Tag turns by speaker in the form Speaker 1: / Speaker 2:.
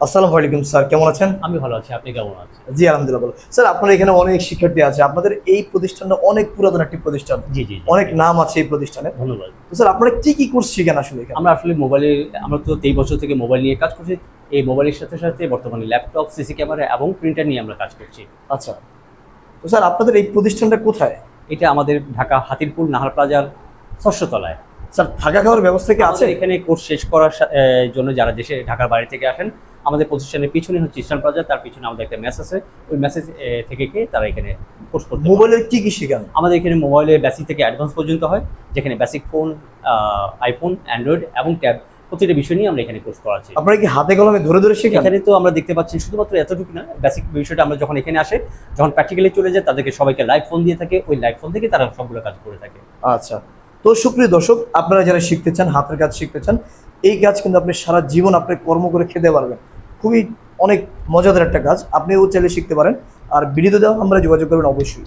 Speaker 1: আসসালামু আলাইকুম স্যার, কেমন আছেন?
Speaker 2: আমি ভালো আছি। আপনি কেমন আছেন?
Speaker 1: জি, আলহামদুলিল্লাহ ভালো। স্যার, আপনার এখানে অনেক শিক্ষার্থী আছে। আপনাদের এই প্রতিষ্ঠানটা অনেক পুরাতন একটি প্রতিষ্ঠান।
Speaker 2: জি, জি, জি,
Speaker 1: অনেক
Speaker 2: জি।
Speaker 1: নাম আছে এই প্রতিষ্ঠানের।
Speaker 2: ধন্যবাদ।
Speaker 1: তো স্যার, আপনারা কি কোর্স শিখান আসলে এখানে?
Speaker 2: আমরা আসলে আমরা তো 23 বছর থেকে মোবাইল নিয়ে কাজ করছি। এই মোবাইলের সাথে, সাথে বর্তমানে ল্যাপটপ, সিসি ক্যামেরা এবং প্রিন্টার নিয়ে আমরা কাজ করছি।
Speaker 1: আচ্ছা। তো স্যার, আপনাদের এই প্রতিষ্ঠানটা কোথায়?
Speaker 2: এটা আমাদের ঢাকা হাতিরপুল নাহার প্লাজার ৬ষ্ঠ তলায়।
Speaker 1: স্যার, থাকা খাওয়ার ব্যবস্থা কি আছে?
Speaker 2: আমাদের এখানে কোর্স শেষ করার জন্য যারা দেশে ঢাকার বাইরে থেকে আসেন, আমাদের প্রতিষ্ঠানের পিছনে হচ্ছে ইস্টার্ন প্লাজা, তার পিছনে আমাদের একটা মেস আছে। ওই মেসেজ থেকে গিয়ে তারা এখানে কোর্স করতে পারে।
Speaker 1: মোবাইলের কি শিখান?
Speaker 2: আমাদের এখানে মোবাইলে বেসিক থেকে অ্যাডভান্স পর্যন্ত হয়, যেখানে বেসিক ফোন, আইফোন, অ্যান্ড্রয়েড এবং ট্যাব প্রতিটা বিষয় নিয়ে আমরা এখানে কোর্স করাচ্ছি।
Speaker 1: আপনারা কি হাতে কলমে ধরে ধরে শেখান?
Speaker 2: এখানে তো আমরা দেখতে পাচ্ছি শুধুমাত্র এতটুকু না, বেসিক বিষয়টা আমরা যখন এখানে আসে, যখন প্র্যাকটিক্যালি চলে যায়, তাদেরকে সবাইকে লাইভ ফোন দিয়ে থাকে, ওই লাইভ ফোন থেকে তারা সবগুলো কাজ করে থাকে।
Speaker 1: আচ্ছা। তো সুপ্রিয় দর্শক, আপনারা যারা শিখতে চান, হাতের কাজ শিখতে চান, এই কাজ কিন্তু আপনি সারা জীবন আপনি কর্ম করে খেতে পারবেন। খুবই অনেক মজাদার একটা কাজ। আপনিও চাইলে শিখতে পারেন। আর ভিডিও দেওয়া আমরা যোগাযোগ করবেন অবশ্যই।